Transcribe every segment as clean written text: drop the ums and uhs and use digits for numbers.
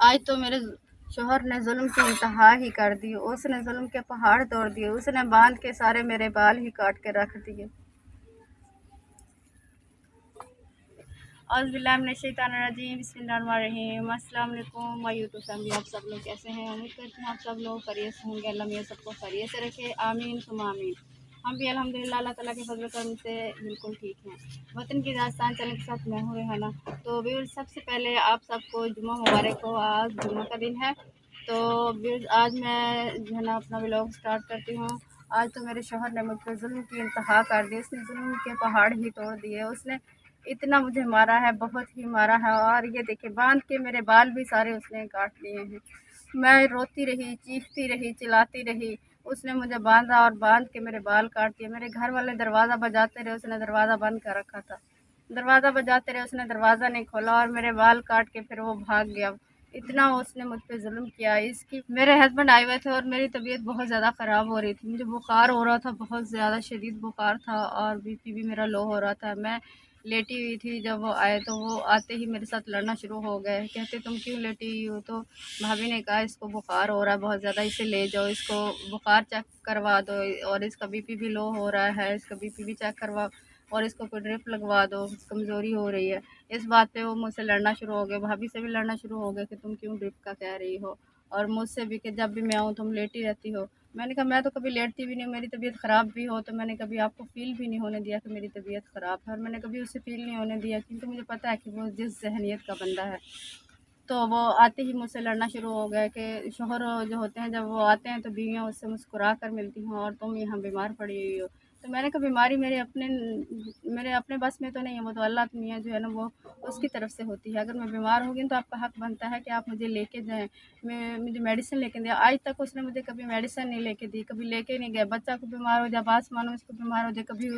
आज तो मेरे शोहर ने जुल्म की इंतहा ही कर दी। उसने जुल्म के पहाड़ तोड़ दिए। उसने बांध के सारे मेरे बाल ही काट के रख दिए। औज़ुबिल्लाहिमिनश्शैतानिर्रजीम बिस्मिल्लाहिर्रहमानिर्रहीम। अस्सलाम वालेकुम माय यूट्यूब फैमिली, आप सब लोग कैसे हैं? उम्मीद करती हूँ आप सब लोग खैरियत से होंगे। अल्लाह मियाँ सबको खैरियत से रखे, आमीन सुम्मा आमीन। हम भी अल्हम्दुलिल्लाह अल्लाह ताला के फजल करम से बिल्कुल ठीक हैं। वतन की दास्तान चैनल के साथ मैं हूँ रेहाना। तो व्यूअर्स, सबसे पहले आप सबको जुम्मा मुबारक हो। आज जुम्मा का दिन है। तो व्यूअर्स, आज मैं जो है ना अपना व्लॉग स्टार्ट करती हूँ। आज तो मेरे शोहर ने मुझ पर जुल्म की इंतहा कर दी। उसने जुल्म के पहाड़ ही तोड़ दिए। उसने इतना मुझे मारा है, बहुत ही मारा है। और ये देखिए, बांध के मेरे बाल भी सारे उसने काट लिए हैं। मैं रोती रही, चीखती रही, चिल्लाती रही। उसने मुझे बांधा और बांध के मेरे बाल काट दिए। मेरे घर वाले दरवाज़ा बजाते रहे, उसने दरवाज़ा बंद कर रखा था। दरवाज़ा बजाते रहे, उसने दरवाज़ा नहीं खोला और मेरे बाल काट के फिर वो भाग गया। इतना उसने मुझ पे जुल्म किया। इसकी मेरे हस्बैंड आए हुए थे और मेरी तबीयत बहुत ज़्यादा ख़राब हो रही थी। मुझे बुखार हो रहा था, बहुत ज़्यादा शदीद बुखार था और बीपी भी मेरा लो हो रहा था। मैं लेटी हुई थी। जब वो आए तो वो आते ही मेरे साथ लड़ना शुरू हो गए। कहते, तुम क्यों लेटी हुई हो? तो भाभी ने कहा, इसको बुखार हो रहा है बहुत ज़्यादा, इसे ले जाओ, इसको बुखार चेक करवा दो और इसका बीपी भी लो हो रहा है, इसका बीपी भी चेक करवा और इसको कोई ड्रिप लगवा दो, कमज़ोरी हो रही है। इस बात पे वो मुझसे लड़ना शुरू हो गए। भाभी से भी लड़ना शुरू हो गए कि तुम क्यों ड्रिप का कह रही हो, और मुझसे भी कि जब भी मैं आऊँ तुम लेटी रहती हो। मैंने कहा, मैं तो कभी लेटती भी नहीं हूँ। मेरी तबीयत ख़राब भी हो तो मैंने कभी आपको फ़ील भी नहीं होने दिया कि मेरी तबीयत ख़राब है, और मैंने कभी उसे फ़ील नहीं होने दिया, क्योंकि मुझे पता है कि वो जिस ज़हनियत का बंदा है। तो वो आते ही मुझसे लड़ना शुरू हो गए कि शोहर जो होते हैं, जब वो आते हैं तो बीवियाँ उससे मुस्कुरा कर मिलती हैं और तुम यहाँ बीमार पड़ी हुई हो। तो मैंने कहा, बीमारी मेरे अपने बस में तो नहीं है, वो तो अल्लाह मियाँ जो है ना वो उसकी तरफ से होती है। अगर मैं बीमार होगी तो आपका हक बनता है कि आप मुझे लेके जाएँ, मैं मुझे मेडिसिन लेके दें। आज तक उसने मुझे कभी मेडिसिन नहीं लेके दी, कभी लेके नहीं गए। बच्चा को बीमार हो जाए, पास मानो उसको बीमार हो जाए, कभी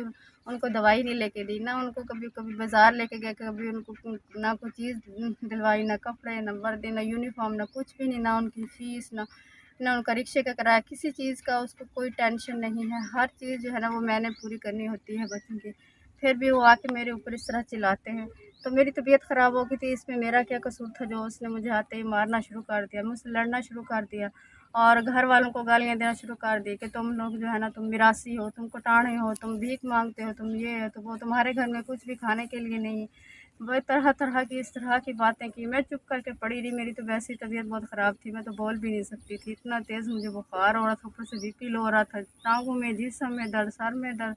उनको दवाई नहीं लेके दी, ना उनको कभी कभी बाज़ार लेके गए, कभी उनको ना कोई चीज़ दिलवाई, ना कपड़े, ना वर्दी, ना यूनिफ़ॉर्म, ना कुछ भी नहीं, ना उनकी फ़ीस, ना उनका रिक्शे का किराया, किसी चीज़ का उसको कोई टेंशन नहीं है। हर चीज़ जो है ना वो मैंने पूरी करनी होती है बच्चों की। फिर भी वो आके मेरे ऊपर इस तरह चिल्लाते हैं। तो मेरी तबीयत ख़राब हो गई थी, इसमें मेरा क्या कसूर था जो उसने मुझे आते ही मारना शुरू कर दिया, मुझसे लड़ना शुरू कर दिया और घर वालों को गालियाँ देना शुरू कर दी कि तुम लोग जो है ना, तुम मिरासी हो, तुम कुटाणे हो, तुम भीख मांगते हो, तुम ये हो, तो वो, तुम्हारे घर में कुछ भी खाने के लिए नहीं। वही तरह-तरह की इस तरह की बातें की। मैं चुप करके पड़ी रही। मेरी तो वैसे ही तबीयत बहुत ख़राब थी, मैं तो बोल भी नहीं सकती थी। इतना तेज़ मुझे बुखार हो रहा था, ऊपर से बीपी लो हो रहा था, टाँगों में, जिस्म में दर्द, सर में दर्द,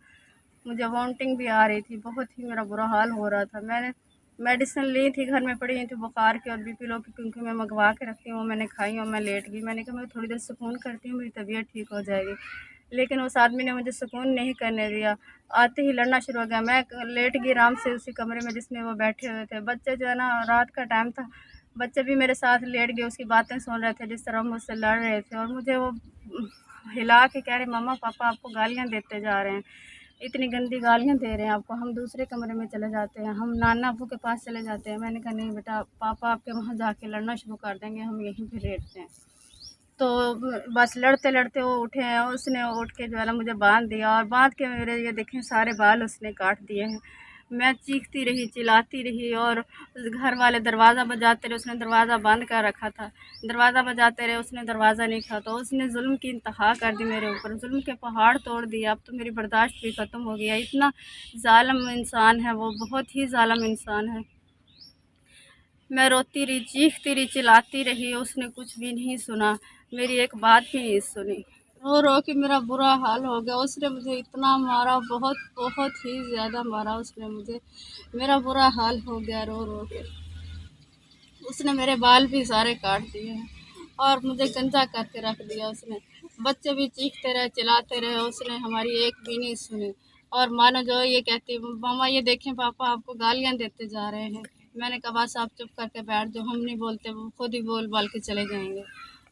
मुझे वॉमिटिंग भी आ रही थी। बहुत ही मेरा बुरा हाल हो रहा था। मैंने मेडिसिन ली थी, घर में पड़ी हुई थी बुखार की और बीपी लो की, क्योंकि मैं मँगवा के रखती हूँ। मैंने खाई और मैं लेट गई। मैंने कहा, मैं थोड़ी देर सुकून करती हूँ, मेरी तबीयत ठीक हो जाएगी। लेकिन उस आदमी ने मुझे सुकून नहीं करने दिया। आते ही लड़ना शुरू हो गया। मैं लेट गई आराम से उसी कमरे में जिसमें वो बैठे हुए थे। बच्चे जो है ना, रात का टाइम था, बच्चे भी मेरे साथ लेट गए, उसकी बातें सुन रहे थे, जिस तरह वो मुझसे लड़ रहे थे और मुझे वो हिला के कह रहे, मम्मा पापा आपको गालियाँ देते जा रहे हैं, इतनी गंदी गालियाँ दे रहे हैं आपको, हम दूसरे कमरे में चले जाते हैं, हम नाना अब्बू के पास चले जाते हैं। मैंने कहा, नहीं बेटा, पापा आपके वहाँ जाके लड़ना शुरू कर देंगे, हम यहीं पे लेटते हैं। तो बस लड़ते-लड़ते वो उठे हैं, उसने उठ के जो है ना मुझे बाँध दिया और बाँध के मेरे ये देखें सारे बाल उसने काट दिए हैं। मैं चीखती रही, चिल्लाती रही और घर वाले दरवाज़ा बजाते रहे, उसने दरवाज़ा बंद कर रखा था। दरवाज़ा बजाते रहे, उसने दरवाज़ा नहीं खोला, तो उसने ज़ुल्म की इंतहा कर दी मेरे ऊपर, ज़ुल्म के पहाड़ तोड़ दिए। अब तो मेरी बर्दाश्त भी ख़त्म हो गया। इतना ज़ालिम इंसान है वो, बहुत ही ज़ालिम इंसान है। मैं रोती रही, चीखती रही, चिल्लाती रही, उसने कुछ भी नहीं सुना, मेरी एक बात भी नहीं सुनी। रो रो के मेरा बुरा हाल हो गया। उसने मुझे इतना मारा, बहुत बहुत ही ज़्यादा मारा उसने मुझे। मेरा बुरा हाल हो गया रो रो के। उसने मेरे बाल भी सारे काट दिए हैं और मुझे गंजा करके रख दिया उसने। बच्चे भी चीखते रहे, चिल्लाते रहे, उसने हमारी एक भी नहीं सुनी। और मानो जो ये कहती, मामा ये देखें पापा आपको गालियाँ देते जा रहे हैं। मैंने कहा, बस आप चुप करके बैठ जाओ, हम नहीं बोलते, वो खुद ही बोल बाल के चले जाएंगे।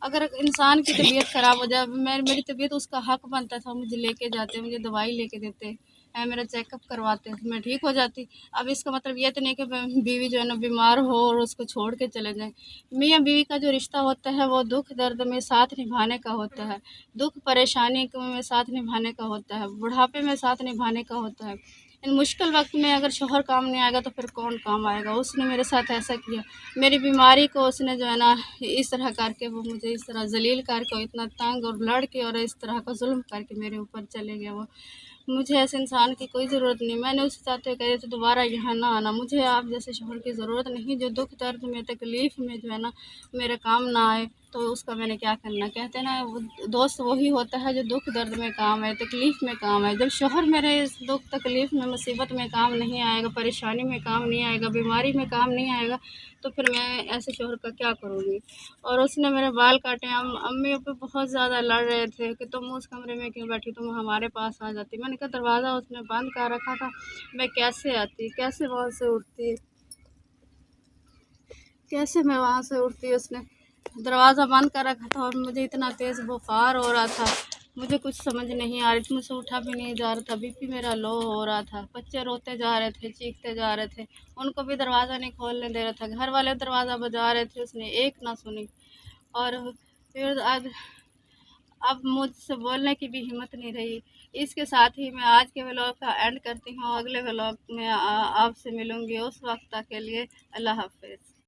अगर इंसान की तबीयत ख़राब हो जाए, मेरी तबीयत, उसका हक बनता था मुझे लेके जाते, मुझे दवाई लेके देते, मेरा चेकअप करवाते, मैं ठीक हो जाती। अब इसका मतलब ये तो नहीं कि बीवी जो है ना बीमार हो और उसको छोड़ के चले जाएँ। मियाँ बीवी का जो रिश्ता होता है वो दुख दर्द में साथ निभाने का होता है, दुख परेशानी में साथ निभाने का होता है, बुढ़ापे में साथ निभाने का होता है। इन मुश्किल वक्त में अगर शोहर काम नहीं आएगा तो फिर कौन काम आएगा। उसने मेरे साथ ऐसा किया, मेरी बीमारी को उसने जो है ना इस तरह करके वो मुझे इस तरह जलील करके और इतना तंग और लड़ के और इस तरह का जुल्म करके मेरे ऊपर चले गया वो। मुझे ऐसे इंसान की कोई ज़रूरत नहीं। मैंने उससे साथ कहे थे दोबारा यहाँ ना आना। मुझे आप जैसे शोहर की ज़रूरत नहीं जो दुख दर्द में तकलीफ़ में जो है ना मेरे काम ना आए। तो उसका मैंने क्या करना। कहते हैं ना वो दोस्त वही होता है जो दुख दर्द में काम आए, तकलीफ़ में काम आए। जब शोहर मेरे इस दुख तकलीफ़ में मुसीबत में काम नहीं आएगा, परेशानी में काम नहीं आएगा, बीमारी में काम नहीं आएगा, तो फिर मैं ऐसे शोहर का क्या करूँगी। और उसने मेरे बाल काटे। अम्मी अब्बू बहुत ज़्यादा लड़ रहे थे कि तुम उस कमरे में क्यों बैठी, तुम हमारे पास आ जाती। मैंने कहा दरवाज़ा उसने बंद कर रखा था, मैं कैसे आती, कैसे वहाँ से उठती, कैसे मैं वहाँ से उठती। उसने दरवाज़ा बंद कर रखा था और मुझे इतना तेज़ बुखार हो रहा था, मुझे कुछ समझ नहीं आ रही थी, मुझसे उठा भी नहीं जा रहा था, बीपी मेरा लो हो रहा था। बच्चे रोते जा रहे थे, चीखते जा रहे थे, उनको भी दरवाज़ा नहीं खोलने दे रहा था। घर वाले दरवाज़ा बजा रहे थे, उसने एक ना सुनी। और फिर आज अब मुझसे बोलने की भी हिम्मत नहीं रही। इसके साथ ही मैं आज के व्लॉग का एंड करती हूँ। अगले व्लॉग में आपसे मिलूँगी। उस वक्त तक के लिए अल्लाह हाफ़िज़।